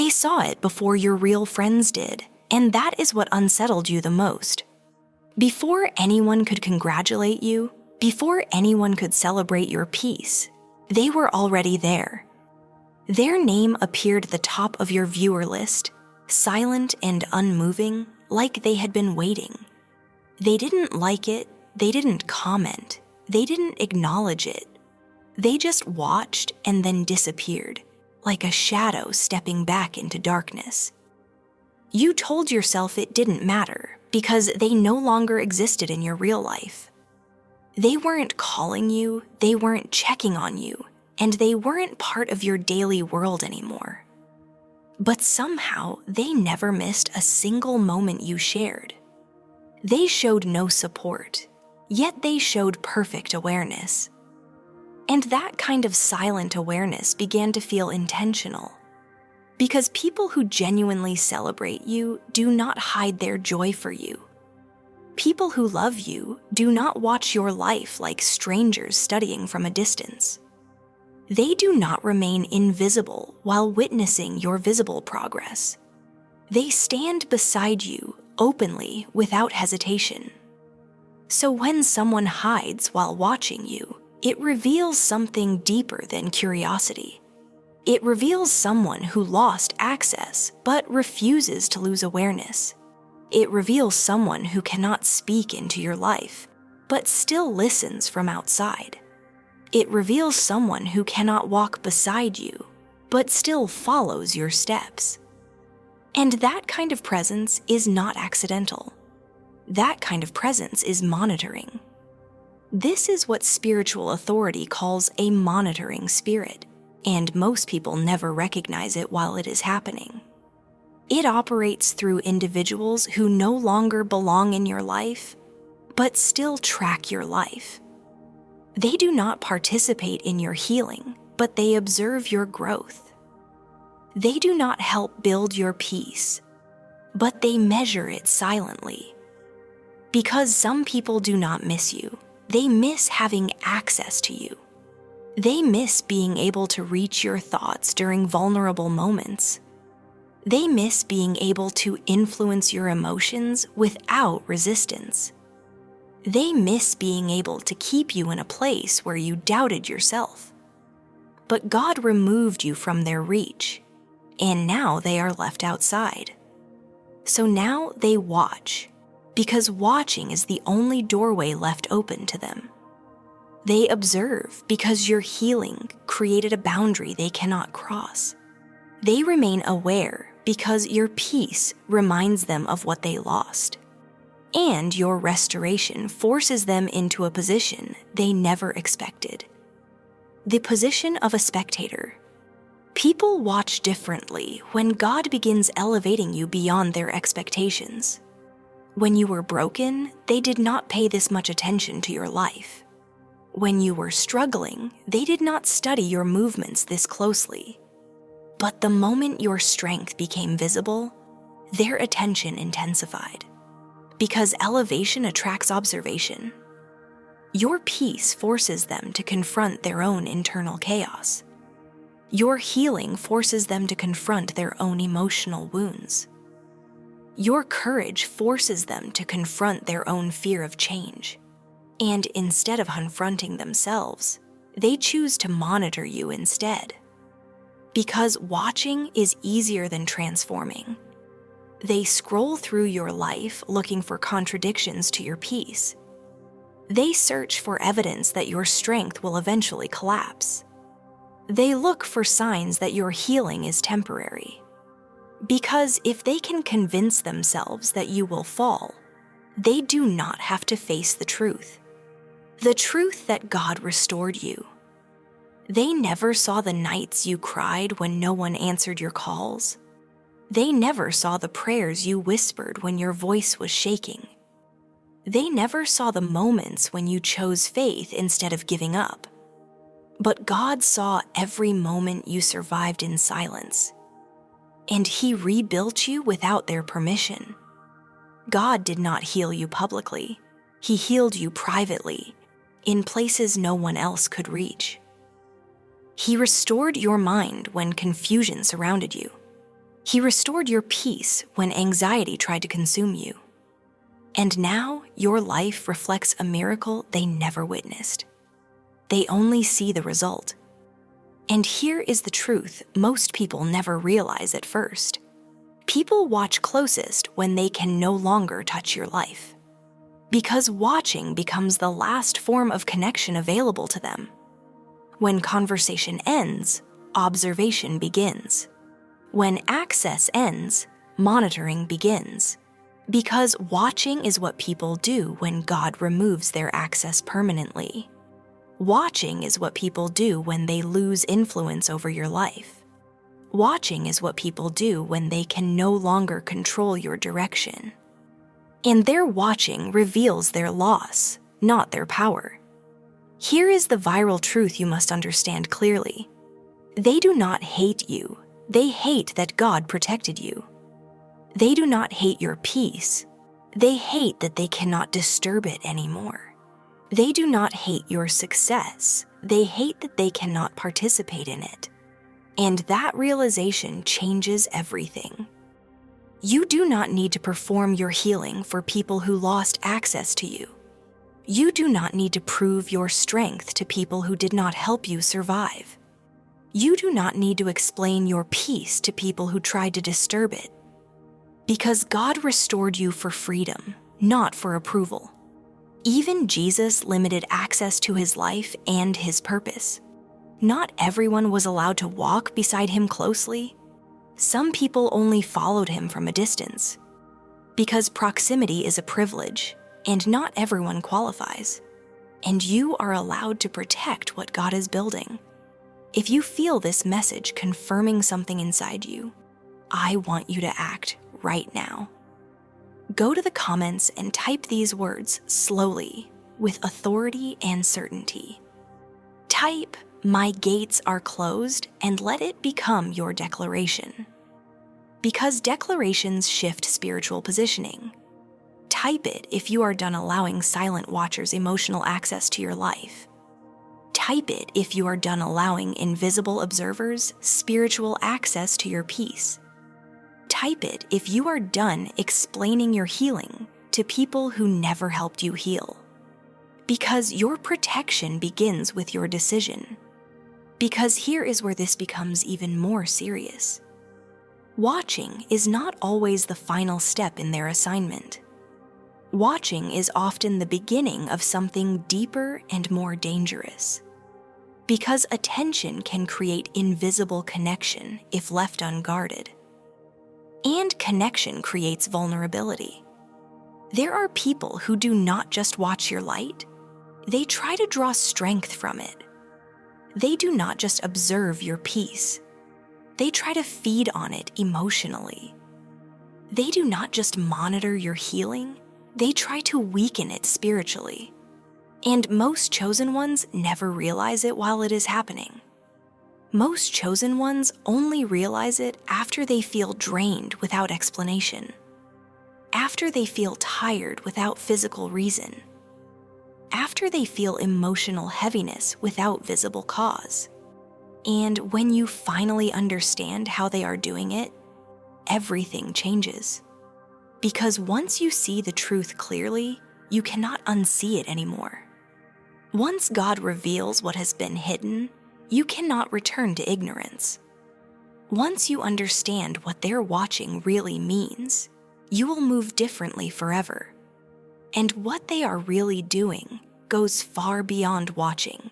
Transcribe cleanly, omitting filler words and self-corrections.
They saw it before your real friends did, and that is what unsettled you the most. Before anyone could congratulate you, before anyone could celebrate your peace, they were already there. Their name appeared at the top of your viewer list, silent and unmoving, like they had been waiting. They didn't like it, they didn't comment, they didn't acknowledge it. They just watched and then disappeared, like a shadow stepping back into darkness. You told yourself it didn't matter because they no longer existed in your real life. They weren't calling you, they weren't checking on you, and they weren't part of your daily world anymore. But somehow, they never missed a single moment you shared. They showed no support, yet they showed perfect awareness. And that kind of silent awareness began to feel intentional. Because people who genuinely celebrate you do not hide their joy for you. People who love you do not watch your life like strangers studying from a distance. They do not remain invisible while witnessing your visible progress. They stand beside you openly without hesitation. So when someone hides while watching you, it reveals something deeper than curiosity. It reveals someone who lost access but refuses to lose awareness. It reveals someone who cannot speak into your life but still listens from outside. It reveals someone who cannot walk beside you but still follows your steps. And that kind of presence is not accidental. That kind of presence is monitoring. This is what spiritual authority calls a monitoring spirit, and most people never recognize it while it is happening. It operates through individuals who no longer belong in your life, but still track your life. They do not participate in your healing, but they observe your growth. They do not help build your peace, but they measure it silently. Because some people do not miss you, they miss having access to you. They miss being able to reach your thoughts during vulnerable moments. They miss being able to influence your emotions without resistance. They miss being able to keep you in a place where you doubted yourself. But God removed you from their reach, and now they are left outside. So now they watch, because watching is the only doorway left open to them. They observe because your healing created a boundary they cannot cross. They remain aware because your peace reminds them of what they lost. And your restoration forces them into a position they never expected. The position of a spectator. People watch differently when God begins elevating you beyond their expectations. When you were broken, they did not pay this much attention to your life. When you were struggling, they did not study your movements this closely. But the moment your strength became visible, their attention intensified. Because elevation attracts observation. Your peace forces them to confront their own internal chaos. Your healing forces them to confront their own emotional wounds. Your courage forces them to confront their own fear of change. And instead of confronting themselves, they choose to monitor you instead. Because watching is easier than transforming. They scroll through your life looking for contradictions to your peace. They search for evidence that your strength will eventually collapse. They look for signs that your healing is temporary. Because if they can convince themselves that you will fall, they do not have to face the truth. The truth that God restored you. They never saw the nights you cried when no one answered your calls. They never saw the prayers you whispered when your voice was shaking. They never saw the moments when you chose faith instead of giving up. But God saw every moment you survived in silence. And He rebuilt you without their permission. God did not heal you publicly. He healed you privately, in places no one else could reach. He restored your mind when confusion surrounded you. He restored your peace when anxiety tried to consume you. And now your life reflects a miracle they never witnessed. They only see the result. And here is the truth most people never realize at first. People watch closest when they can no longer touch your life. Because watching becomes the last form of connection available to them. When conversation ends, observation begins. When access ends, monitoring begins. Because watching is what people do when God removes their access permanently. Watching is what people do when they lose influence over your life. Watching is what people do when they can no longer control your direction. And their watching reveals their loss, not their power. Here is the viral truth you must understand clearly. They do not hate you. They hate that God protected you. They do not hate your peace. They hate that they cannot disturb it anymore. They do not hate your success. They hate that they cannot participate in it. And that realization changes everything. You do not need to perform your healing for people who lost access to you. You do not need to prove your strength to people who did not help you survive. You do not need to explain your peace to people who tried to disturb it. Because God restored you for freedom, not for approval. Even Jesus limited access to his life and his purpose. Not everyone was allowed to walk beside him closely. Some people only followed him from a distance. Because proximity is a privilege, and not everyone qualifies. And you are allowed to protect what God is building. If you feel this message confirming something inside you, I want you to act right now. Go to the comments and type these words slowly, with authority and certainty. Type, "My gates are closed," and let it become your declaration. Because declarations shift spiritual positioning. Type it if you are done allowing silent watchers emotional access to your life. Type it if you are done allowing invisible observers spiritual access to your peace. Type it if you are done explaining your healing to people who never helped you heal. Because your protection begins with your decision. Because here is where this becomes even more serious. Watching is not always the final step in their assignment. Watching is often the beginning of something deeper and more dangerous. Because attention can create invisible connection if left unguarded. And connection creates vulnerability. There are people who do not just watch your light, they try to draw strength from it. They do not just observe your peace, they try to feed on it emotionally. They do not just monitor your healing, they try to weaken it spiritually. And most chosen ones never realize it while it is happening. Most chosen ones only realize it after they feel drained without explanation. After they feel tired without physical reason. After they feel emotional heaviness without visible cause. And when you finally understand how they are doing it, everything changes. Because once you see the truth clearly, you cannot unsee it anymore. Once God reveals what has been hidden, you cannot return to ignorance. Once you understand what their watching really means, you will move differently forever. And what they are really doing goes far beyond watching.